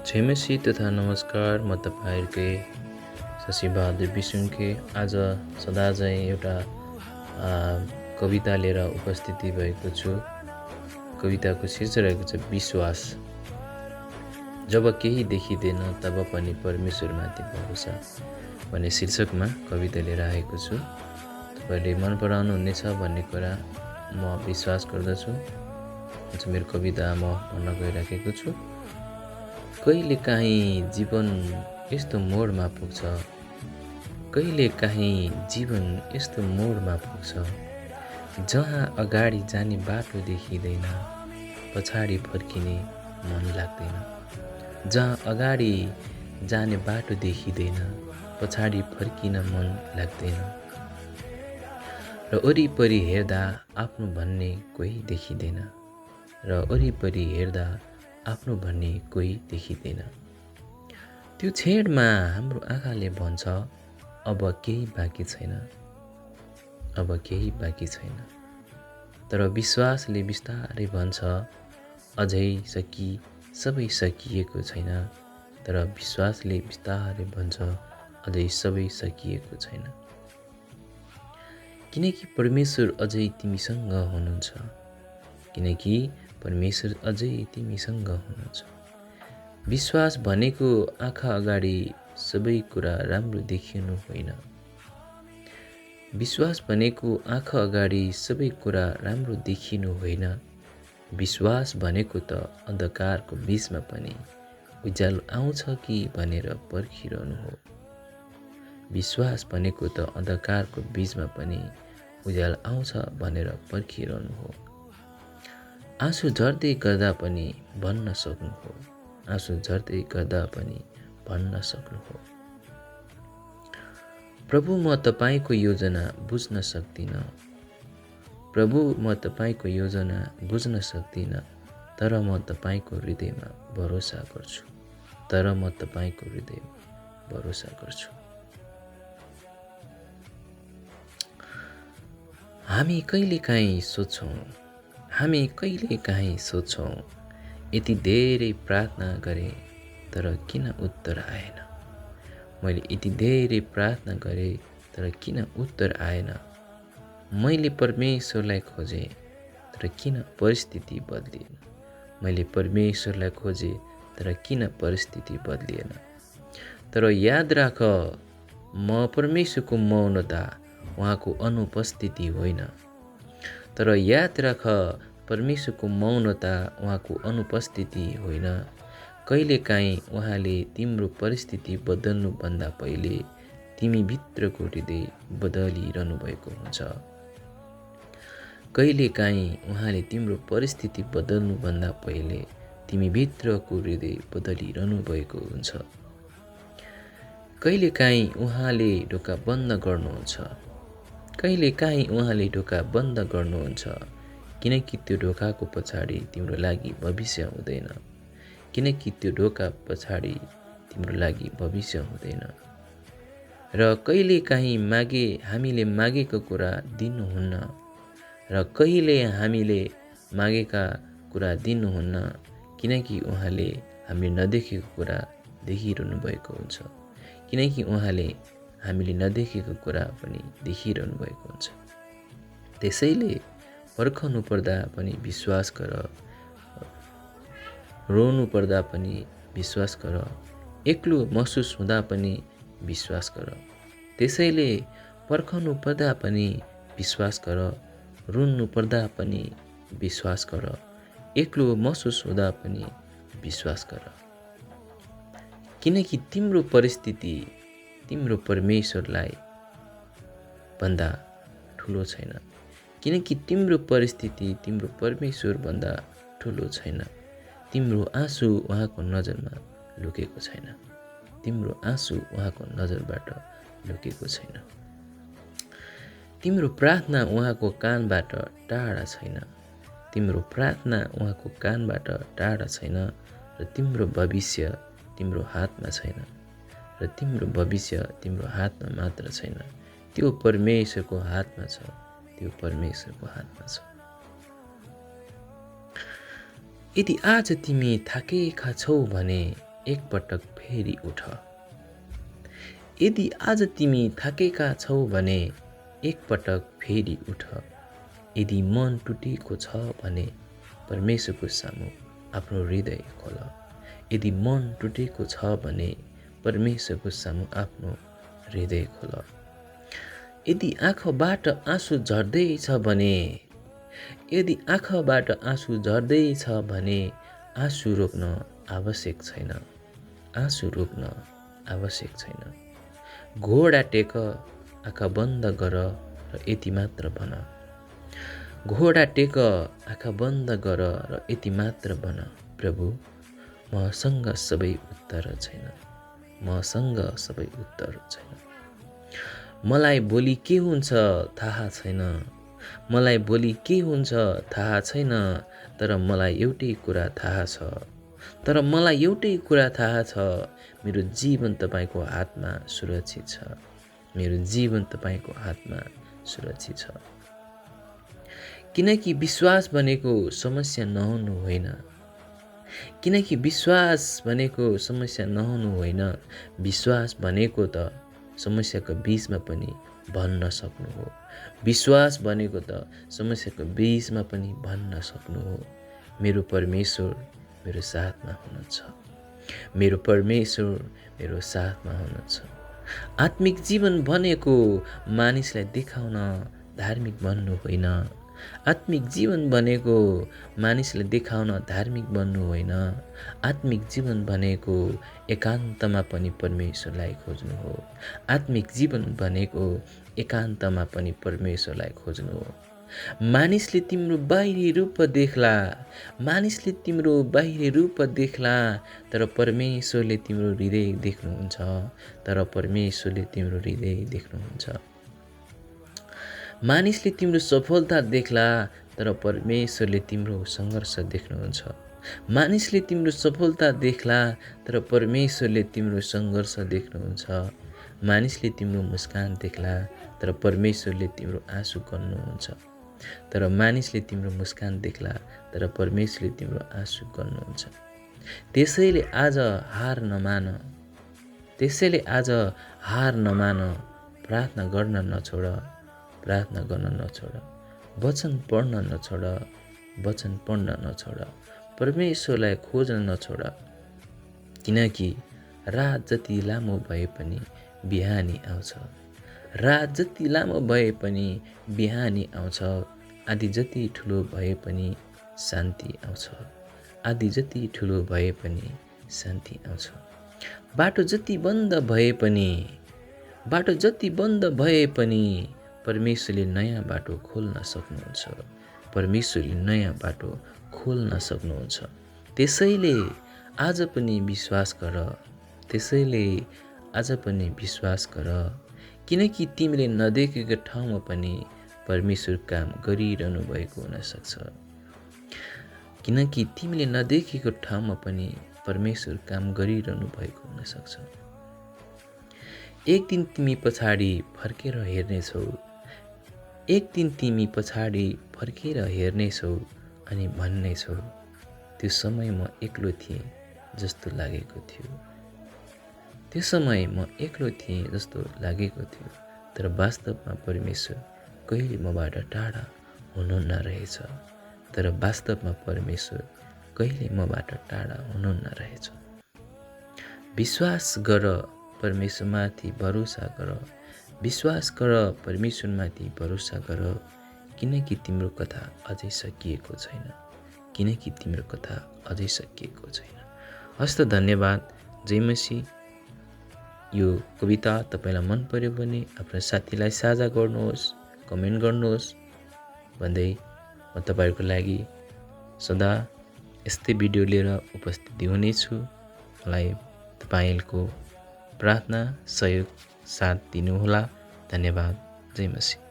झेमेसी तथा नमस्कार, म तपाईँहरूकै शशिबहादुर बिसुन्के आज सदाझैँ एउटा कविता लिएर उपस्थिति भएको छु। कविताको शीर्षक रहेको छ विश्वास। जब केही देखिँदैन तब पनि परमेश्वरमाथि भरोसा भन्ने शीर्षकमा कविता लिएर आएको छु। तपाईँले मन पराउनुहुनेछ भन्ने कुरा म विश्वास गर्दछु। आज मेरो कविता म भन्न गइराखेको छु। कहिले काहीँ जीवन यस्तो मोडमा पुग्छ, कहिले काहीँ जीवन यस्तो मोडमा पुग्छ, जहाँ अगाडि जाने बाटो देखिँदैन, पछाडि फर्किने मन लाग्दैन। जहाँ अगाडि जाने बाटो देखिँदैन, पछाडि फर्किन मन लाग्दैन। र वरिपरि हेर्दा आफ्नो भन्ने कोही देखिँदैन, र वरिपरि हेर्दा आफ्नो भन्ने कोही देखिँदैन। त्यो छेडमा हाम्रो आँखाले भन्छ अब केही बाँकी छैन, अब केही बाँकी छैन। तर विश्वासले बिस्तारै भन्छ अझै सबै सकिएको छैन। तर विश्वासले बिस्तारै भन्छ अझै सबै सकिएको छैन। किनकि परमेश्वर अझै तिमीसँग हुनुहुन्छ, किनकि परमेश्वर अझै तिमीसँग हुनुहुन्छ। विश्वास भनेको आँखा अगाडि सबै कुरा राम्रो देखिनु होइन। विश्वास भनेको आँखा अगाडि सबै कुरा राम्रो देखिनु होइन। विश्वास भनेको त अन्धकारको बीचमा पनि उज्यालो आउँछ कि भनेर पर्खिरहनु हो। विश्वास भनेको त अन्धकारको बीचमा पनि उज्यालो आउँछ भनेर पर्खिरहनु हो। आँसु झर्दै गर्दा पनि भन्न सक्नु हो, आँसु झर्दै गर्दा पनि भन्न सक्नु हो, प्रभु म तपाईँको योजना बुझ्न सक्दिनँ, प्रभु म तपाईँको योजना बुझ्न सक्दिनँ। तर म तपाईँको हृदयमा भरोसा गर्छु, तर म तपाईँको हृदयमा भरोसा गर्छु। हामी कहिलेकाहीँ सोच्छौँ यति धेरै प्रार्थना गरेँ तर किन उत्तर आएन। मैले यति धेरै प्रार्थना गरेँ तर किन उत्तर आएन। मैले परमेश्वरलाई खोजेँ तर किन परिस्थिति बदलिएन। मैले परमेश्वरलाई खोजेँ तर किन परिस्थिति बदलिएन। तर याद राख म परमेश्वरको मौनता उहाँको अनुपस्थिति होइन। तर याद राख परमेश्वरको मौनता उहाँको अनुपस्थिति होइन। कहिलेकाहीँ उहाँले तिम्रो परिस्थिति बदल्नुभन्दा पहिले तिमी भित्रको हृदय बदलिरहनु भएको हुन्छ। कहिलेकाहीँ उहाँले तिम्रो परिस्थिति बदल्नुभन्दा पहिले तिमी भित्रको हृदय बदलिरहनु भएको हुन्छ। कहिलेकाहीँ उहाँले ढोका बन्द गर्नुहुन्छ, कहिलेकाहीँ उहाँले ढोका बन्द गर्नुहुन्छ, किनकि त्यो ढोकाको पछाडि तिम्रो लागि भविष्य हुँदैन, किनकि त्यो ढोका पछाडि तिम्रो लागि भविष्य हुँदैन। र कहिलेकाहीँ हामीले मागेको कुरा दिनुहुन्न, र कहिले हामीले मागेका कुरा दिनुहुन्न, किनकि उहाँले हामीले नदेखेको कुरा देखिरहनु भएको हुन्छ, किनकि उहाँले हामीले नदेखेको कुरा पनि देखिरहनु भएको हुन्छ। त्यसैले पर्खनु पर्दा पनि विश्वास गर, रोनु पर्दा पनि विश्वास गर, एक्लो महसुस हुँदा पनि विश्वास गर। त्यसैले पर्खनु पर्दा पनि विश्वास गर, रुनु पर्दा पनि विश्वास गर, एक्लो महसुस हुँदा पनि विश्वास गर। किनकि तिम्रो परिस्थिति तिम्रो परमेश्वरलाई भन्दा ठुलो छैन, किनकि तिम्रो परिस्थिति तिम्रो परमेश्वर भन्दा ठुलो छैन। तिम्रो आँसु उहाँको नजरमा लुकेको छैन, तिम्रो आँसु उहाँको नजरबाट लुकेको छैन। तिम्रो प्रार्थना उहाँको कानबाट टाढा छैन, तिम्रो प्रार्थना उहाँको कानबाट टाढा छैन। र तिम्रो भविष्य तिम्रो हातमा छैन, र तिम्रो भविष्य तिम्रो हातमा मात्र छैन, त्यो परमेश्वरको हातमा छ, त्यो परमेश्वरको हातमा छ। यदि आज तिमी थाकेका छौ भने एकपटक फेरि उठ। यदि आज तिमी थाकेका छौ भने एकपटक फेरि उठ। यदि मन टुटेको छ भने परमेश्वरको सामु आफ्नो हृदय खोल। यदि मन टुटेको छ भने परमेश्वरको सामु आफ्नो हृदय खोल। यदि आँखाबाट आँसु झर्दैछ भने यदि आँखाबाट आँसु झर्दैछ भने आँसु रोक्न आवश्यक छैन। आँसु रोक्न आवश्यक छैन। घोडा टेक, आँखा बन्द गर र यति मात्र भन। घोडा टेक, आँखा बन्द गर र यति मात्र भन, प्रभु मसँग सबै उत्तर छैन। मसँग सबै उत्तर छैन। मलाई भोलि के हुन्छ थाहा छैन। मलाई भोलि के हुन्छ थाहा छैन। तर मलाई एउटै कुरा थाहा छ। तर मलाई एउटै कुरा थाहा छ, मेरो जीवन तपाईको हातमा सुरक्षित छ। मेरो जीवन तपाईको हातमा सुरक्षित छ। किनकि विश्वास भनेको समस्या नहुनु होइन। किनकि विश्वास भनेको समस्या नहुनु होइन। विश्वास भनेको त समस्याको बीचमा पनि भन्न सक्नु हो। विश्वास भनेको त समस्याको बीचमा पनि भन्न सक्नु हो, मेरो परमेश्वर मेरो साथमा हुनुहुन्छ। मेरो परमेश्वर मेरो साथमा हुनुहुन्छ। आत्मिक जीवन भनेको मानिसलाई देखाउन धार्मिक बन्नु होइन। आत्मिक जीवन भनेको मानिसलाई देखाउन धार्मिक बन्नु होइन। आत्मिक जीवन भनेको एकान्तमा पनि परमेश्वरलाई खोज्नु हो। आत्मिक जीवन भनेको एकान्तमा पनि परमेश्वरलाई खोज्नु हो। मानिसले तिम्रो बाहिरी रूप देख्ला, मानिसले तिम्रो बाहिरी रूप देख्ला, तर परमेश्वरले तिम्रो हृदय देख्नुहुन्छ। तर परमेश्वरले तिम्रो हृदय देख्नुहुन्छ। मानिसले तिम्रो सफलता देख्ला, तर परमेश्वरले तिम्रो सङ्घर्ष देख्नुहुन्छ। मानिसले तिम्रो सफलता देख्ला, तर परमेश्वरले तिम्रो सङ्घर्ष देख्नुहुन्छ। मानिसले तिम्रो मुस्कान देख्ला, तर परमेश्वरले तिम्रो आँसु गर्नुहुन्छ। तर मानिसले तिम्रो मुस्कान देख्ला, तर परमेश्वरले तिम्रो आँसु गर्नुहुन्छ। त्यसैले आज हार नमान। त्यसैले आज हार नमान। प्रार्थना गर्न नछोड। प्रार्थना गर्न नछोड। वचन पढ्न नछोड। वचन पढ्न नछोड। परमेश्वरलाई खोज्न नछोड। किनकि रात जति लामो भए पनि बिहानी आउँछ। रात जति लामो भए पनि बिहानी आउँछ। आदि जति ठुलो भए पनि शान्ति आउँछ। आदि जति ठुलो भए पनि शान्ति आउँछ। बाटो जति बन्द भए पनि बाटो जति बन्द भए पनि परमेश्वरले नयाँ बाटो खोल्न सक्नुहुन्छ। परमेश्वरले नयाँ बाटो खोल्न सक्नुहुन्छ। त्यसैले आज पनि विश्वास गर। त्यसैले आज पनि विश्वास गर। किनकि तिमीले नदेखेको ठाउँमा पनि परमेश्वर काम गरिरहनु भएको हुनसक्छ। किनकि तिमीले नदेखेको ठाउँमा पनि परमेश्वर काम गरिरहनु भएको हुनसक्छ। एक दिन तिमी पछाडि फर्केर हेर्नेछौ। एक दिन तिमी पछाडि फर्केर हेर्नेछौ अनि भन्नेछौ, त्यो समय म एक्लो थिएँ जस्तो लागेको थियो। त्यो समय म एक्लो थिएँ जस्तो लागेको थियो। तर वास्तवमा परमेश्वर कहिले मबाट टाढा हुनुहुन्न रहेछ। तर वास्तवमा परमेश्वर कहिले मबाट टाढा हुनुहुन्न रहेछ। विश्वास गर, परमेश्वरमाथि भरोसा गर। विश्वास गर, परमेश्वरमाथि भरोसा गर। किनकि तिम्रो कथा अझै सकिएको छैन। किनकि तिम्रो कथा अझै सकिएको छैन। हस्त धन्यवाद। जय मसीह। यो कविता तपाईलाई मन पर्यो भने आफ्नो साथीलाई साझा गर्नुहोस्, कमेन्ट गर्नुहोस् भन्दै म तपाईहरुको लागि सदा यस्तै भिडियो लिएर उपस्थित हुनेछु। मलाई तपाईहरुको प्रार्थना, सहयोग, साथ दिनुहोला। धन्यवाद। जय मसीह।